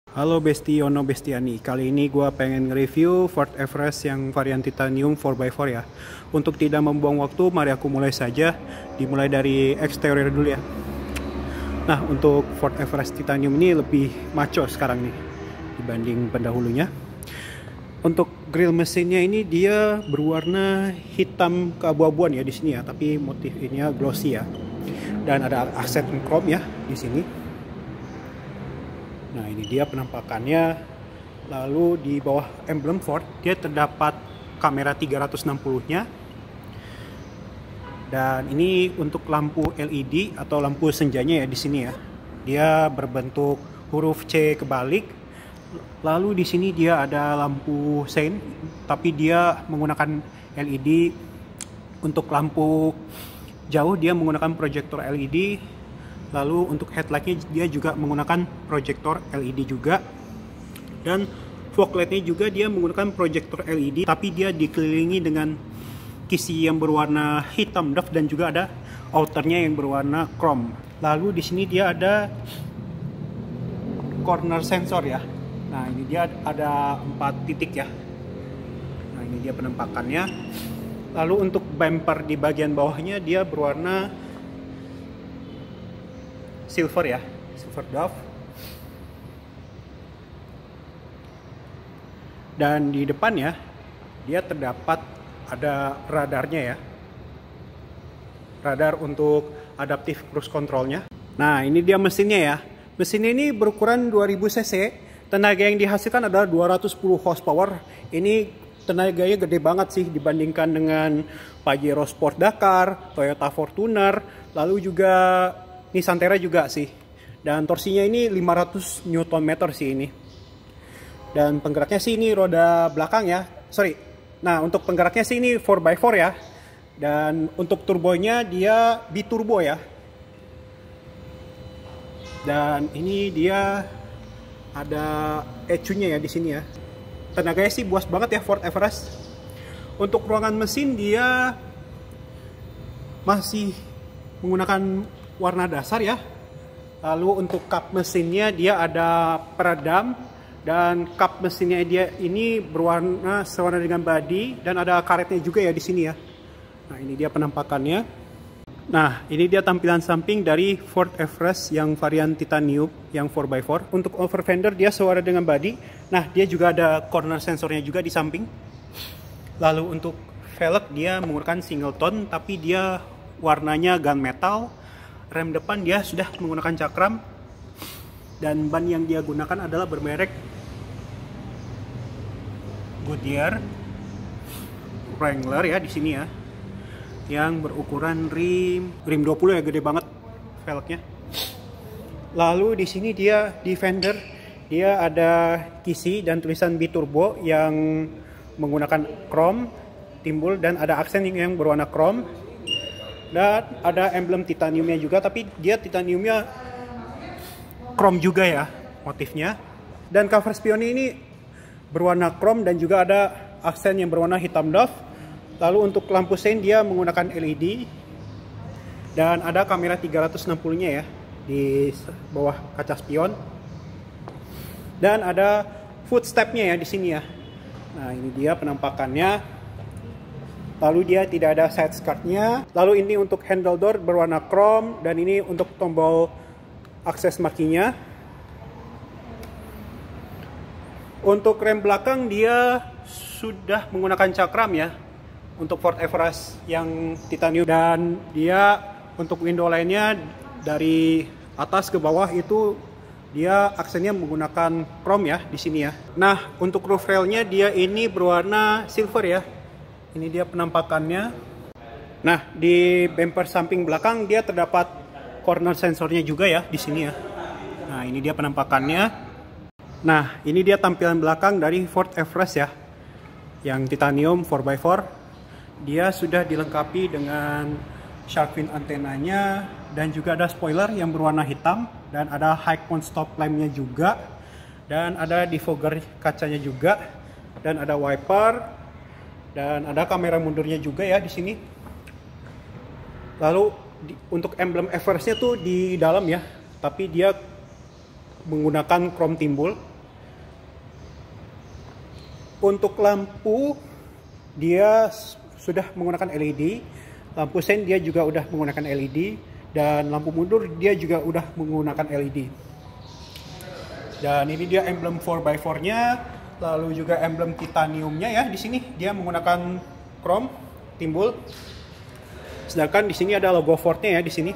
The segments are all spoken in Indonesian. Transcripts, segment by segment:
Halo Bestiono Bestiani, kali ini gue pengen nge-review Ford Everest yang varian titanium 4x4 ya. Untuk tidak membuang waktu, mari aku mulai saja. Dimulai dari eksterior dulu ya. Nah, untuk Ford Everest titanium ini lebih maco sekarang nih dibanding pendahulunya. Untuk grill mesinnya ini dia berwarna hitam keabu-abuan ya di sini ya, tapi motif ini glossy ya. Dan ada aksen chrome ya di sini. Nah, ini dia penampakannya. Lalu di bawah emblem Ford dia terdapat kamera 360-nya. Dan ini untuk lampu LED atau lampu senjanya ya di sini ya. Dia berbentuk huruf C kebalik. Lalu di sini dia ada lampu sein, tapi dia menggunakan LED. Untuk lampu jauh dia menggunakan proyektor LED. Lalu untuk headlightnya dia juga menggunakan proyektor LED juga. Dan fog lightnya juga dia menggunakan proyektor LED, tapi dia dikelilingi dengan kisi yang berwarna hitam doff dan juga ada outernya yang berwarna chrome. Lalu di sini dia ada corner sensor ya. Nah, ini dia ada 4 titik ya. Nah, ini dia penampakannya. Lalu untuk bumper di bagian bawahnya dia berwarna silver ya, silver dove. Dan di depan ya, dia terdapat ada radarnya ya. Radar untuk adaptive cruise controlnya. Nah, ini dia mesinnya ya. Mesin ini berukuran 2000 cc. Tenaga yang dihasilkan adalah 210 horsepower. Ini tenaganya gede banget sih dibandingkan dengan Pajero Sport Dakar, Toyota Fortuner, lalu juga Nissan Terra juga sih. Dan torsinya ini 500 Nm sih ini. Dan penggeraknya sih ini roda belakang ya. Nah, untuk penggeraknya sih ini 4x4 ya. Dan untuk turbonya dia biturbo ya. Dan ini dia ada ECU-nya ya di sini ya. Tenaganya sih buas banget ya Ford Everest. Untuk ruangan mesin dia masih menggunakan warna dasar ya. Lalu untuk kap mesinnya dia ada peredam, dan kap mesinnya dia ini berwarna sewarna dengan body, dan ada karetnya juga ya di sini ya. Nah, ini dia penampakannya. Nah, ini dia tampilan samping dari Ford Everest yang varian titanium yang 4x4. Untuk over fender dia sewarna dengan body. Nah, dia juga ada corner sensornya juga di samping. Lalu untuk velg dia menggunakan single tone, tapi dia warnanya gunmetal. Rem depan dia sudah menggunakan cakram, dan ban yang dia gunakan adalah bermerek Goodyear Wrangler ya di sini ya, yang berukuran rim 20 ya, gede banget velgnya. Lalu di sini dia di fender dia ada kisi dan tulisan biturbo yang menggunakan chrome timbul, dan ada aksen yang berwarna chrome. Dan ada emblem titaniumnya juga, tapi dia titaniumnya chrome juga ya motifnya. Dan cover spionnya ini berwarna chrome dan juga ada aksen yang berwarna hitam doff. Lalu untuk lampu sein dia menggunakan LED. Dan ada kamera 360-nya ya di bawah kaca spion. Dan ada footstep-nya ya di sini ya. Nah, ini dia penampakannya. Lalu dia tidak ada side skirt-nya. Lalu ini untuk handle door berwarna chrome, dan ini untuk tombol akses markinya. Untuk rem belakang dia sudah menggunakan cakram ya untuk Ford Everest yang titanium, dan dia untuk window lainnya dari atas ke bawah itu dia aksennya menggunakan chrome ya di sini ya. Nah, untuk roof railnya dia ini berwarna silver ya. Ini dia penampakannya. Nah, di bumper samping belakang dia terdapat corner sensornya juga ya di sini ya. Nah, ini dia penampakannya. Nah, ini dia tampilan belakang dari Ford Everest ya, yang titanium 4x4. Dia sudah dilengkapi dengan shark fin antenanya, dan juga ada spoiler yang berwarna hitam, dan ada high point stop lamp-nya juga, dan ada defogger kacanya juga, dan ada wiper. Dan ada kamera mundurnya juga ya di sini. Lalu untuk emblem Everest-nya tuh di dalam ya, tapi dia menggunakan chrome timbul. untuk lampu dia sudah menggunakan LED, lampu sen dia juga udah menggunakan LED, dan lampu mundur dia juga udah menggunakan LED. Dan ini dia emblem 4x4-nya, lalu juga emblem titaniumnya ya. Di sini dia menggunakan chrome timbul. Sedangkan di sini ada logo Ford-nya ya di sini.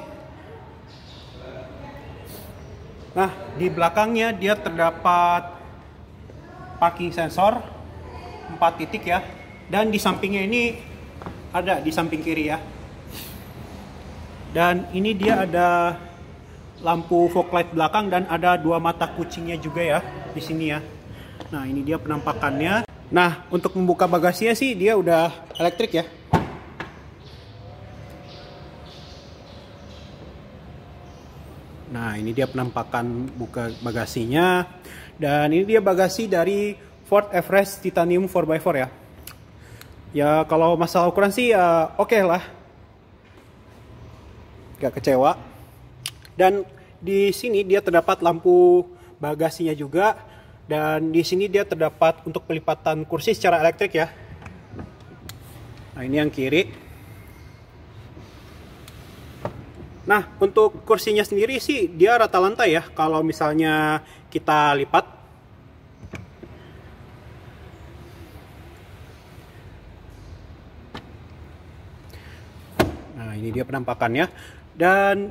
Nah, di belakangnya dia terdapat parking sensor 4 titik ya. Dan di sampingnya ini ada di samping kiri ya. Dan ini dia ada lampu fog light belakang dan ada 2 mata kucingnya juga ya di sini ya. Nah, ini dia penampakannya. Nah, untuk membuka bagasinya sih dia udah elektrik ya. Nah, ini dia penampakan buka bagasinya. Dan ini dia bagasi dari Ford Everest Titanium 4x4 ya. Ya, kalau masalah ukuran sih ya oke lah. Gak kecewa. Dan di sini dia terdapat lampu bagasinya juga. Dan di sini dia terdapat untuk pelipatan kursi secara elektrik ya. Nah, ini yang kiri. Nah, untuk kursinya sendiri sih dia rata lantai ya. Kalau misalnya kita lipat. Nah, ini dia penampakannya. Dan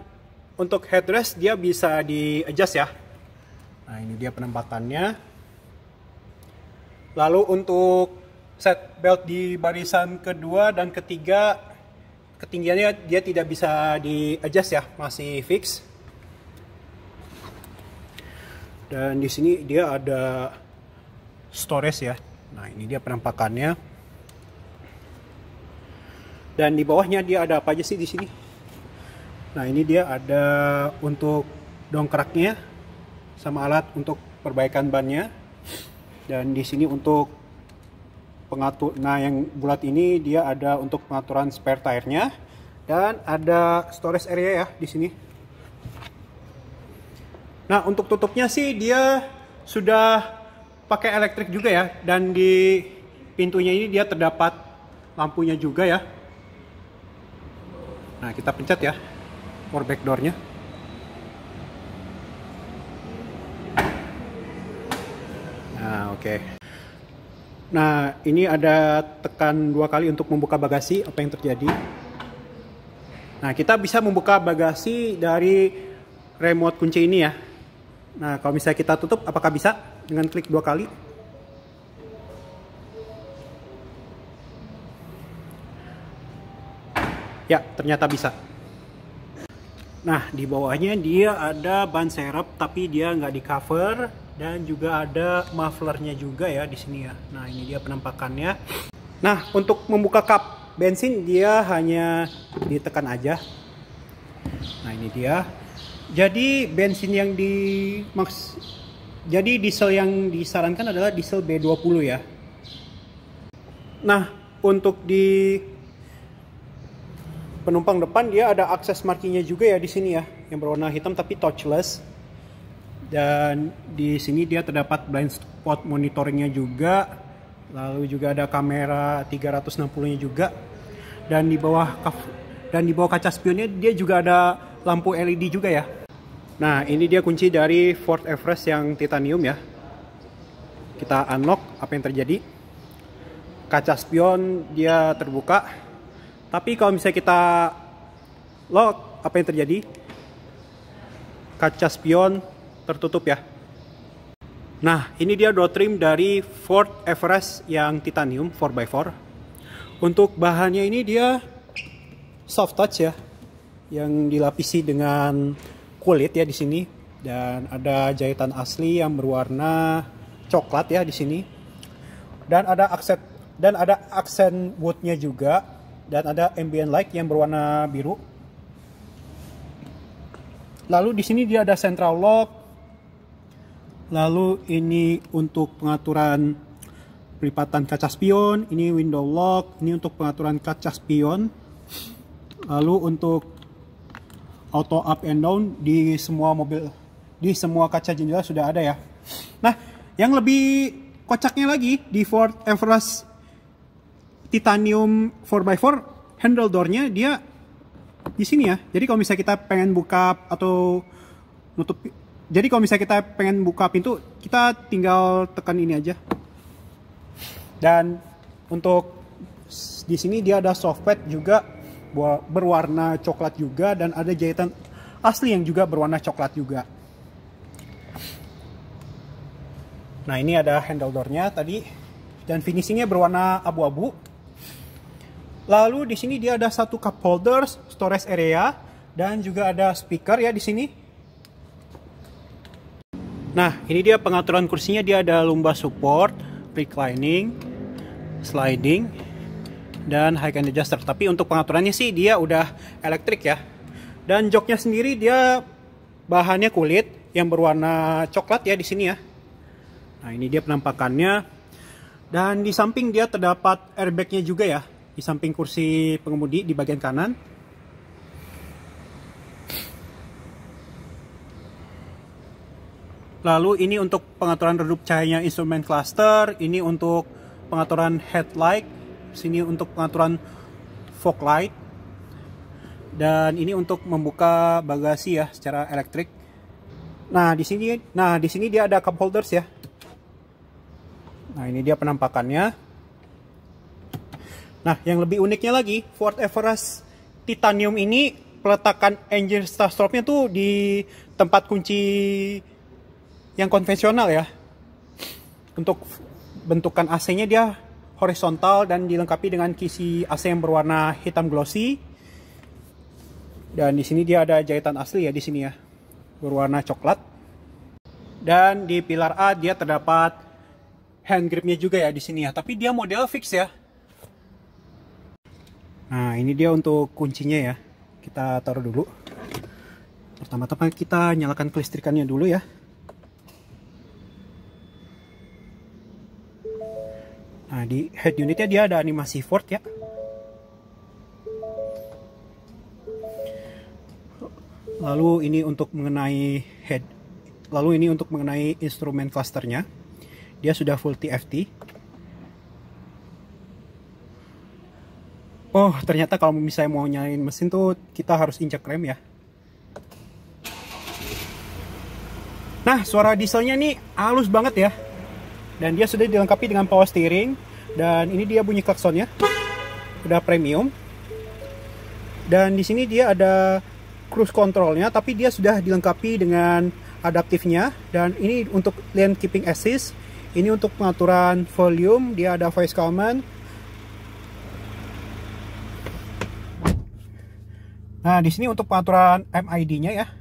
untuk headrest dia bisa di adjust ya. Nah, ini dia penampakannya. Lalu untuk set belt di barisan kedua dan ketiga, ketinggiannya dia tidak bisa di adjust ya, masih fix. Dan di sini dia ada storage ya. Nah, ini dia penampakannya. Dan di bawahnya dia ada apa aja sih di sini? Nah, ini dia ada untuk dongkraknya sama alat untuk perbaikan bannya. Dan di sini untuk pengatur, nah yang bulat ini dia ada untuk pengaturan spare tire-nya. Dan ada storage area ya di sini. Nah, untuk tutupnya sih dia sudah pakai elektrik juga ya. Dan di pintunya ini dia terdapat lampunya juga ya. Nah, kita pencet ya for back door-nya. Nah, oke. Nah, ini ada tekan 2 kali untuk membuka bagasi. Apa yang terjadi? Nah, kita bisa membuka bagasi dari remote kunci ini ya. Nah, kalau misalnya kita tutup, apakah bisa dengan klik 2 kali? Ya, ternyata bisa. Nah, di bawahnya dia ada ban serep, tapi dia nggak di cover. Dan juga ada mufflernya juga ya di sini ya. Nah, ini dia penampakannya. Nah, untuk membuka kap bensin dia hanya ditekan aja. Nah, ini dia. Jadi bensin yang jadi diesel yang disarankan adalah diesel B20 ya. Nah, untuk di penumpang depan dia ada akses markingnya juga ya di sini ya, yang berwarna hitam tapi touchless. Dan di sini dia terdapat blind spot monitoringnya juga. Lalu juga ada kamera 360-nya juga. Dan di bawah kaca spionnya dia juga ada lampu LED juga ya. Nah, ini dia kunci dari Ford Everest yang titanium ya. Kita unlock, apa yang terjadi? Kaca spion dia terbuka. Tapi kalau misalnya kita lock, apa yang terjadi? Kaca spion tertutup ya. Nah, ini dia door trim dari Ford Everest yang titanium 4x4. Untuk bahannya ini dia soft touch ya, yang dilapisi dengan kulit ya di sini. Dan ada jahitan asli yang berwarna coklat ya di sini. Dan ada aksen woodnya juga. Dan ada ambient light yang berwarna biru. Lalu di sini dia ada central lock. Lalu ini untuk pengaturan pelipatan kaca spion, ini window lock, ini untuk pengaturan kaca spion. Lalu untuk auto up and down di semua mobil, di semua kaca jendela sudah ada ya. Nah, yang lebih kocaknya lagi di Ford Everest Titanium 4x4 handle door-nya dia di sini ya. Jadi kalau misalnya kita pengen buka atau nutup, jadi kalau misalnya kita pengen buka pintu, kita tinggal tekan ini aja. Dan untuk di sini dia ada softpad juga berwarna coklat juga, dan ada jahitan asli yang juga berwarna coklat juga. Nah, ini ada handle door-nya tadi, dan finishingnya berwarna abu-abu. Lalu di sini dia ada satu cup holder, storage area, dan juga ada speaker ya di sini. Nah, ini dia pengaturan kursinya. Dia ada lumbar support, reclining, sliding, dan high and adjuster. Tapi untuk pengaturannya sih dia udah elektrik ya. Dan joknya sendiri dia bahannya kulit yang berwarna coklat ya di sini ya. Nah, ini dia penampakannya. Dan di samping dia terdapat airbagnya juga ya, di samping kursi pengemudi di bagian kanan. Lalu ini untuk pengaturan redup cahayanya instrument cluster, ini untuk pengaturan headlight, sini untuk pengaturan fog light, dan ini untuk membuka bagasi ya secara elektrik. Nah, di sini dia ada cup holders ya. Nah, ini dia penampakannya. Nah, yang lebih uniknya lagi, Ford Everest Titanium ini peletakan engine start stopnya tuh di tempat kunci yang konvensional ya. Untuk bentukan AC-nya dia horizontal dan dilengkapi dengan kisi AC yang berwarna hitam glossy. Dan di sini dia ada jahitan asli ya di sini ya, berwarna coklat. Dan di pilar A dia terdapat hand gripnya juga ya di sini ya, tapi dia model fix ya. Nah, ini dia untuk kuncinya ya. Kita taruh dulu. Pertama-tama kita nyalakan kelistrikannya dulu ya. Nah, di head unitnya dia ada animasi Ford ya. Lalu ini untuk mengenai instrumen clusternya. Dia sudah full TFT. Oh, ternyata kalau misalnya mau nyalain mesin tuh kita harus injak rem ya. Nah, suara dieselnya nih halus banget ya. Dan dia sudah dilengkapi dengan power steering. Dan ini dia bunyi klaksonnya. Udah premium. Dan di sini dia ada cruise controlnya, tapi dia sudah dilengkapi dengan adaptifnya. Dan ini untuk lane keeping assist. Ini untuk pengaturan volume. Dia ada voice command. Nah, di sini untuk pengaturan MID-nya ya.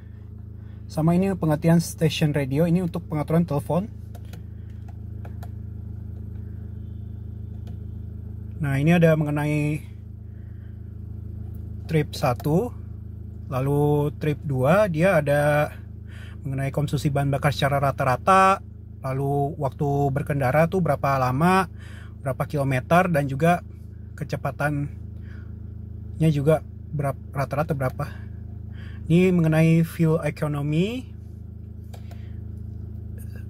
Sama ini pengertian station radio, ini untuk pengaturan telepon. Nah, ini ada mengenai trip 1, lalu trip 2 dia ada mengenai konsumsi bahan bakar secara rata-rata, lalu waktu berkendara tuh berapa lama, berapa kilometer, dan juga kecepatannya juga rata-rata berapa. Ini mengenai fuel economy,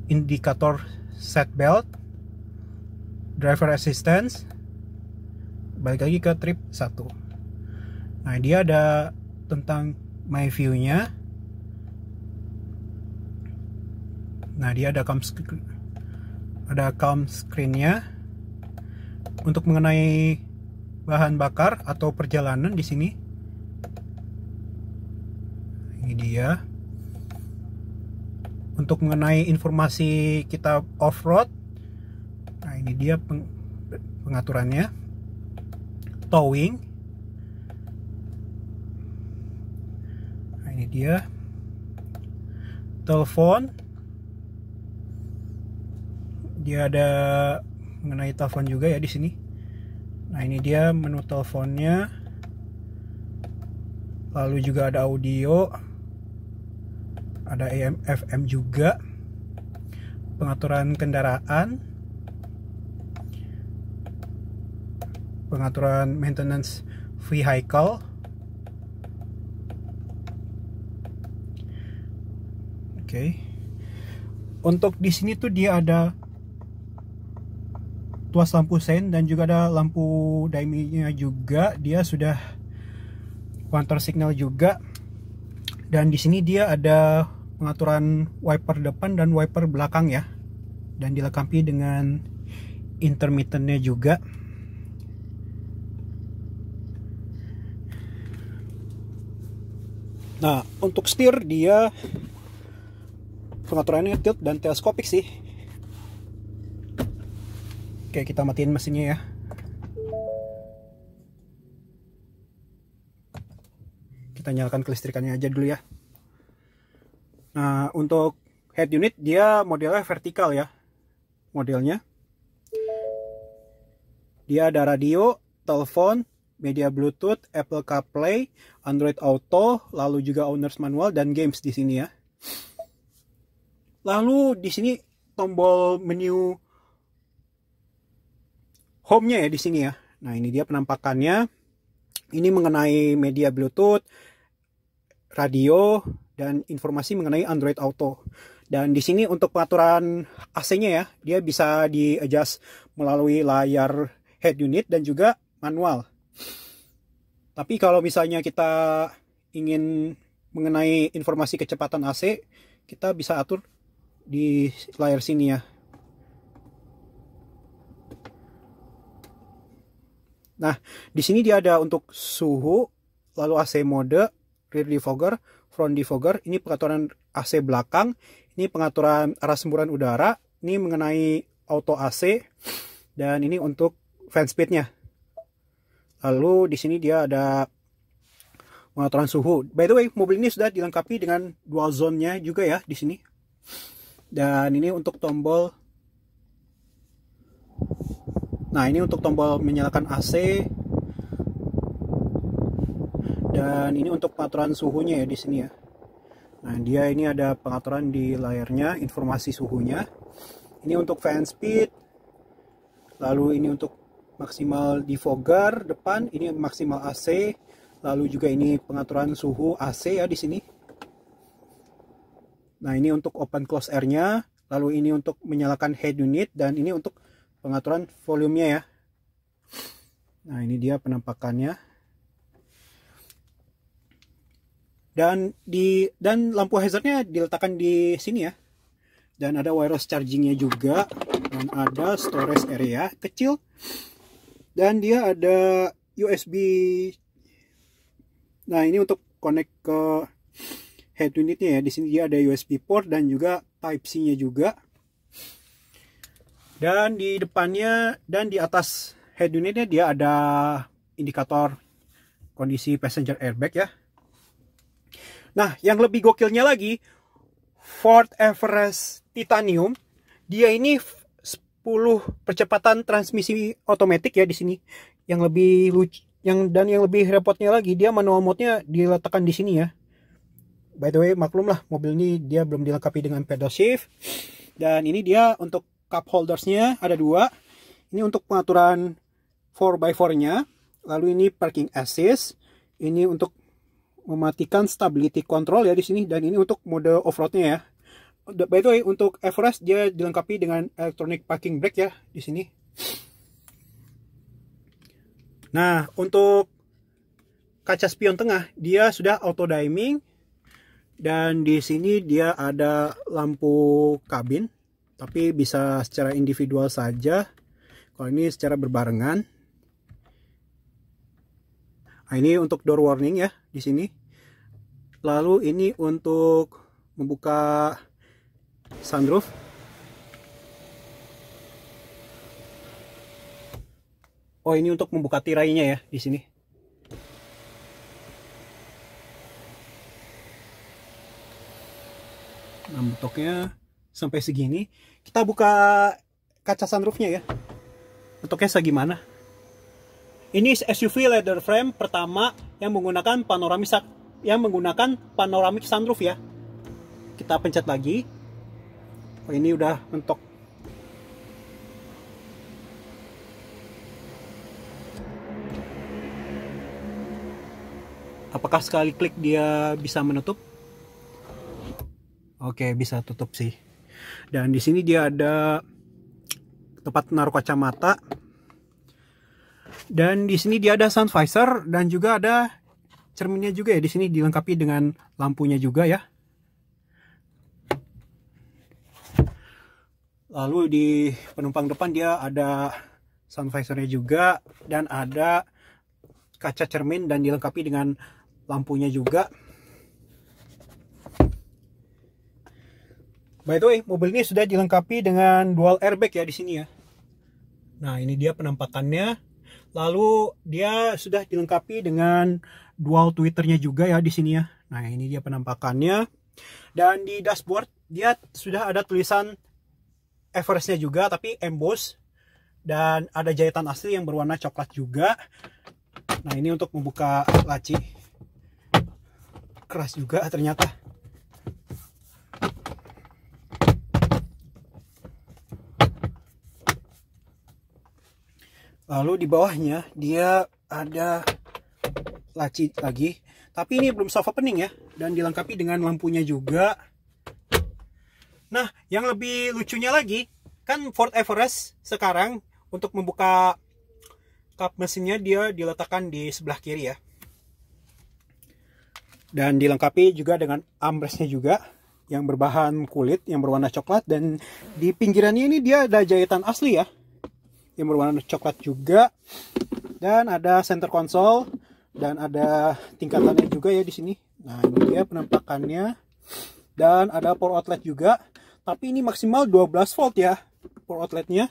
indikator seat belt, driver assistance. Balik lagi ke trip 1. Nah, dia ada tentang my view-nya. Nah, dia ada calm screen-nya. Untuk mengenai bahan bakar atau perjalanan di sini. Ini dia. Untuk mengenai informasi kita off-road. Nah, ini dia pengaturannya. Towing. Nah, ini dia. Telepon. Dia ada mengenai telepon juga ya di sini. Nah, ini dia menu teleponnya. Lalu juga ada audio. Ada AM FM juga. Pengaturan kendaraan. Pengaturan maintenance vehicle. Oke. Untuk di sini tuh dia ada tuas lampu sein dan juga ada lampu dimmingnya juga. Dia sudah counter signal juga. Dan di sini dia ada pengaturan wiper depan dan wiper belakang ya. Dan dilengkapi dengan intermittennya juga. Nah, untuk setir dia pengaturannya tilt dan teleskopik sih. Oke, kita matiin mesinnya ya. Kita nyalakan kelistrikannya aja dulu ya. Nah, untuk head unit dia modelnya vertikal ya. Modelnya. Dia ada radio, telepon, media Bluetooth, Apple CarPlay, Android Auto, lalu juga owner's manual dan games di sini ya. Lalu di sini tombol menu home-nya ya di sini ya. Nah, ini dia penampakannya. Ini mengenai media Bluetooth, radio, dan informasi mengenai Android Auto. Dan di sini untuk pengaturan AC-nya ya, dia bisa di-adjust melalui layar head unit dan juga manual. Tapi kalau misalnya kita ingin mengenai informasi kecepatan AC, kita bisa atur di layar sini ya. Nah, di sini dia ada untuk suhu, lalu AC mode, rear defogger, front defogger. Ini pengaturan AC belakang, ini pengaturan arah semburan udara, ini mengenai auto AC, dan ini untuk fan speednya. Lalu di sini dia ada pengaturan suhu. By the way, mobil ini sudah dilengkapi dengan dual zone-nya juga ya di sini. Dan ini untuk tombol. Nah, ini untuk tombol menyalakan AC. Dan ini untuk pengaturan suhunya ya di sini ya. Nah, dia ini ada pengaturan di layarnya, informasi suhunya. Ini untuk fan speed. Lalu ini untuk maksimal defogger depan, ini maksimal AC. Lalu juga ini pengaturan suhu AC ya di sini. Nah, ini untuk open close air-nya. Lalu ini untuk menyalakan head unit dan ini untuk pengaturan volumenya ya. Nah, ini dia penampakannya. Dan lampu hazardnya diletakkan di sini ya. Dan ada wireless chargingnya juga. Dan ada storage area kecil. Dan dia ada USB. Nah, ini untuk connect ke head unitnya ya. Di sini dia ada USB port dan juga Type C-nya juga. Dan di depannya dan di atas head unitnya dia ada indikator kondisi passenger airbag ya. Nah, yang lebih gokilnya lagi, Ford Everest Titanium, dia ini 10 percepatan transmisi otomatis ya di sini. Yang lebih lucu, yang lebih repotnya lagi, dia manual mode-nya diletakkan di sini ya. By the way, maklum lah, mobil ini dia belum dilengkapi dengan pedal shift. Dan ini dia untuk cup holdersnya ada 2. Ini untuk pengaturan 4x4-nya. Lalu ini parking assist. Ini untuk mematikan stability control ya di sini. Dan ini untuk mode off-road-nya ya. By the way, untuk Everest dia dilengkapi dengan electronic parking brake ya di sini. Nah, untuk kaca spion tengah dia sudah auto dimming. Dan di sini dia ada lampu kabin. Tapi bisa secara individual saja. Kalau ini secara berbarengan. Nah, ini untuk door warning ya di sini. Lalu ini untuk membuka sunroof. Oh, ini untuk membuka tirainya ya di sini. Nah, bentuknya sampai segini. Kita buka kaca sunroofnya ya. Bentuknya segimana? Ini SUV leather frame pertama yang menggunakan panoramic sunroof ya. Kita pencet lagi. Oh, ini udah mentok. Apakah sekali klik dia bisa menutup? Oke, bisa tutup sih. Dan di sini dia ada tempat naruh kacamata. Dan di sini dia ada sun visor dan juga ada cerminnya juga ya. Di sini dilengkapi dengan lampunya juga ya. Lalu di penumpang depan dia ada sun visornya juga dan ada kaca cermin dan dilengkapi dengan lampunya juga. By the way, mobil ini sudah dilengkapi dengan dual airbag ya di sini ya. Nah, ini dia penampakannya. Lalu dia sudah dilengkapi dengan dual tweeternya juga ya di sini ya. Nah, ini dia penampakannya. Dan di dashboard dia sudah ada tulisan Everest-nya juga tapi emboss, dan ada jahitan asli yang berwarna coklat juga. Nah, ini untuk membuka laci. Keras juga ternyata. Lalu di bawahnya dia ada laci lagi, tapi ini belum soft opening ya, dan dilengkapi dengan lampunya juga. Nah, yang lebih lucunya lagi, kan Ford Everest sekarang untuk membuka kap mesinnya dia diletakkan di sebelah kiri ya. Dan dilengkapi juga dengan armrestnya juga yang berbahan kulit yang berwarna coklat, dan di pinggirannya ini dia ada jahitan asli ya yang berwarna coklat juga. Dan ada center console dan ada tingkatannya juga ya di sini. Nah, ini dia penampakannya. Dan ada power outlet juga. Tapi ini maksimal 12 volt ya power outletnya.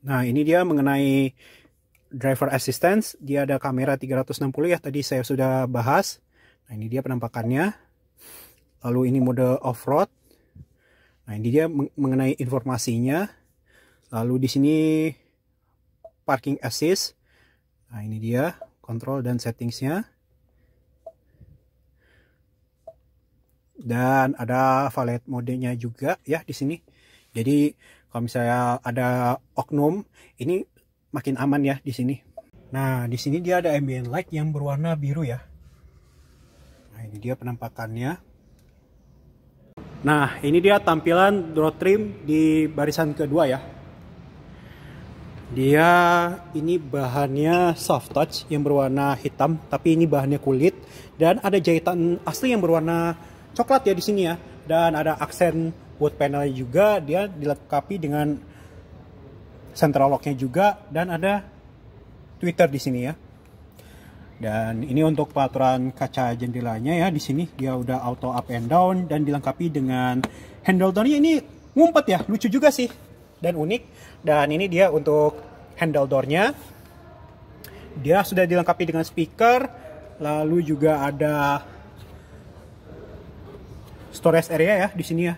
Nah, ini dia mengenai driver assistance. Dia ada kamera 360 ya, tadi saya sudah bahas. Nah, ini dia penampakannya. Lalu ini mode off-road. Nah, ini dia mengenai informasinya. Lalu di sini parking assist. Nah, ini dia kontrol dan settingsnya. Dan ada valet modenya juga ya di sini. Jadi kalau misalnya ada oknum, ini makin aman ya di sini. Nah, di sini dia ada ambient light yang berwarna biru ya. Nah, ini dia penampakannya. Nah, ini dia tampilan door trim di barisan kedua ya. Dia ini bahannya soft touch yang berwarna hitam, tapi ini bahannya kulit, dan ada jahitan asli yang berwarna coklat ya di sini ya. Dan ada aksen wood panel juga, dia dilengkapi dengan central locknya juga, dan ada tweeter di sini ya. Dan ini untuk pengaturan kaca jendelanya ya, di sini dia udah auto up and down dan dilengkapi dengan handle doornya. Ini ngumpet ya, lucu juga sih dan unik. Dan ini dia untuk handle doornya. Dia sudah dilengkapi dengan speaker, lalu juga ada storage area ya di sini ya.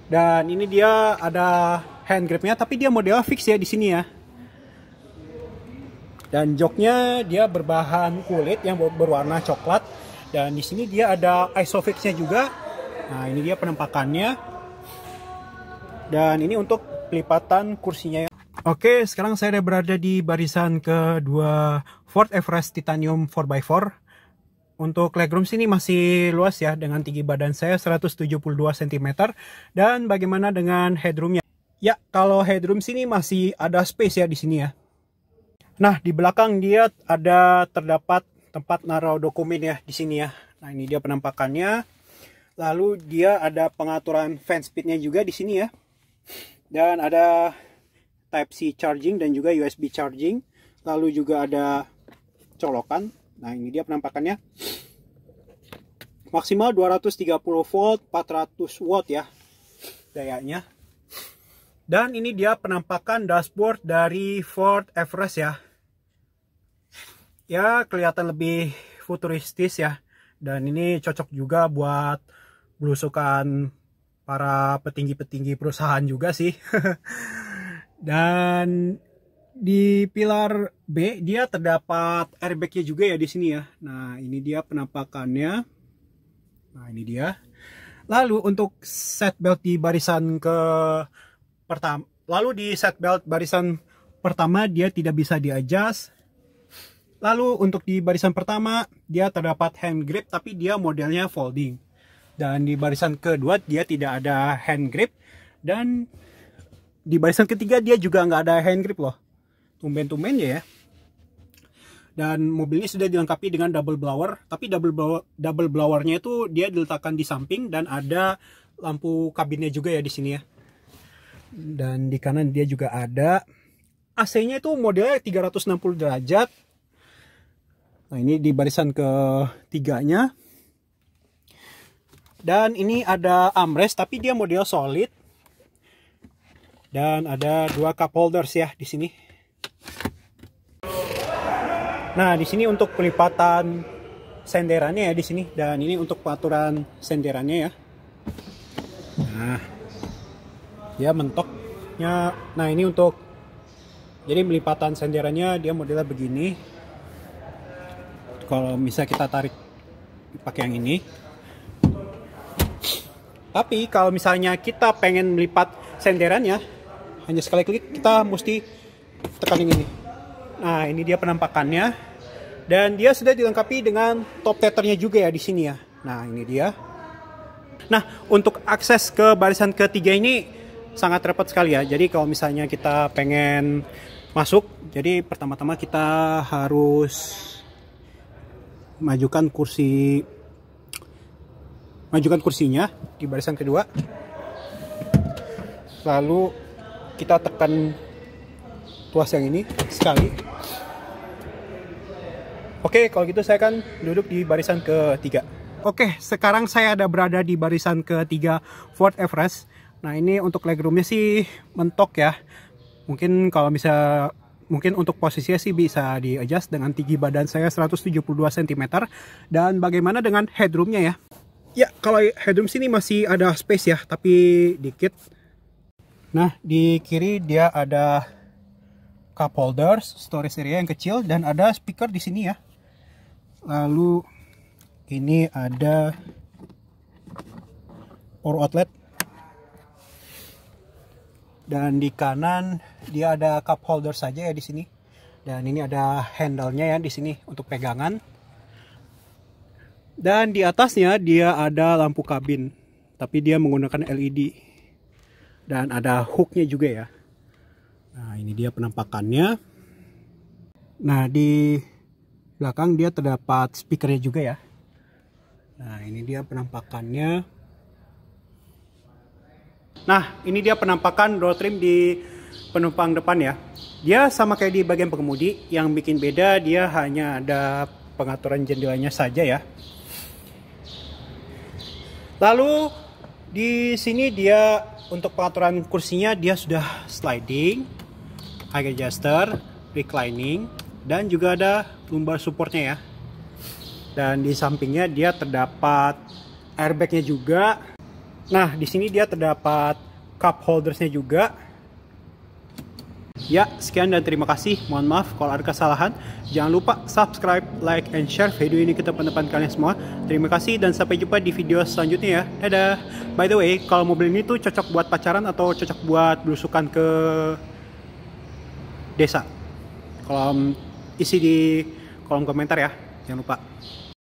Dan ini dia ada hand gripnya, tapi dia model fix ya di sini ya. Dan joknya dia berbahan kulit yang berwarna coklat, dan di sini dia ada isofixnya juga. Nah, ini dia penampakannya. Dan ini untuk pelipatan kursinya ya. Oke, sekarang saya udah berada di barisan kedua Ford Everest Titanium 4x4. Untuk legroom sini masih luas ya, dengan tinggi badan saya 172 cm. Dan bagaimana dengan headroomnya? Ya, kalau headroom sini masih ada space ya di sini ya. Nah, di belakang dia ada terdapat tempat naruh dokumen ya di sini ya. Nah, ini dia penampakannya. Lalu dia ada pengaturan fan speednya juga di sini ya. Dan ada Type-C charging dan juga USB charging. Lalu juga ada colokan. Nah, ini dia penampakannya. Maksimal 230 volt, 400 watt ya dayanya. Dan ini dia penampakan dashboard dari Ford Everest ya. Ya, kelihatan lebih futuristis ya. Dan ini cocok juga buat belusukan para petinggi-petinggi perusahaan juga sih. Dan di pilar B dia terdapat airbagnya juga ya di sini ya. Nah, ini dia penampakannya. Nah, ini dia. Lalu untuk seatbelt di barisan barisan pertama dia tidak bisa di-adjust. Lalu untuk di barisan pertama dia terdapat hand grip tapi dia modelnya folding. Dan di barisan kedua dia tidak ada hand grip. Dan di barisan ketiga dia juga nggak ada hand grip loh. Tumben-tumben ya. Dan mobil ini sudah dilengkapi dengan double blower. Tapi double blowernya itu dia diletakkan di samping dan ada lampu kabinnya juga ya di sini ya. Dan di kanan dia juga ada AC-nya itu modelnya 360 derajat. Nah ini di barisan ketiganya. Dan ini ada armrest tapi dia model solid. Dan ada 2 cup holders ya di sini. Nah di sini untuk pelipatan senderannya ya di sini. Dan ini untuk pengaturan senderannya ya. Nah dia mentoknya. Nah ini untuk jadi pelipatan senderannya dia modelnya begini. Kalau misalnya kita tarik pakai yang ini. Tapi kalau misalnya kita pengen melipat senderannya, hanya sekali klik kita mesti tekan yang ini. Nah ini dia penampakannya. Dan dia sudah dilengkapi dengan top tethernya juga ya di sini ya. Nah ini dia. Nah untuk akses ke barisan ketiga ini sangat repot sekali ya. Jadi kalau misalnya kita pengen masuk, jadi pertama-tama kita harus majukan kursinya di barisan kedua. Lalu kita tekan tuas yang ini sekali. Oke, kalau gitu saya akan duduk di barisan ketiga. Oke, sekarang saya ada berada di barisan ketiga Ford Everest. Nah ini untuk legroomnya sih mentok ya. Mungkin untuk posisinya sih bisa di-adjust dengan tinggi badan saya 172 cm. Dan bagaimana dengan headroomnya ya? Ya kalau headroom sini masih ada space ya, tapi dikit. Nah di kiri dia ada cup holders, storage area yang kecil, dan ada speaker di sini ya. Lalu ini ada power outlet. Dan di kanan dia ada cup holder saja ya di sini. Dan ini ada handle-nya ya di sini untuk pegangan. Dan di atasnya dia ada lampu kabin, tapi dia menggunakan LED. Dan ada hook-nya juga ya. Nah, ini dia penampakannya. Nah, di belakang dia terdapat speakernya juga ya. Nah, ini dia penampakannya. Nah, ini dia penampakan door trim di penumpang depan ya. Dia sama kayak di bagian pengemudi, yang bikin beda dia hanya ada pengaturan jendelanya saja ya. Lalu di sini dia untuk pengaturan kursinya dia sudah sliding, high adjuster, reclining, dan juga ada lumbar supportnya ya. Dan di sampingnya dia terdapat airbagnya juga. Nah di sini dia terdapat cup holdersnya juga. Ya sekian dan terima kasih. Mohon maaf kalau ada kesalahan. Jangan lupa subscribe, like, and share video ini ke teman-teman kalian semua. Terima kasih dan sampai jumpa di video selanjutnya ya. Dadah. By the way, kalau mobil ini tuh cocok buat pacaran atau cocok buat belusukan ke desa? Isi di kolom komentar ya. Jangan lupa.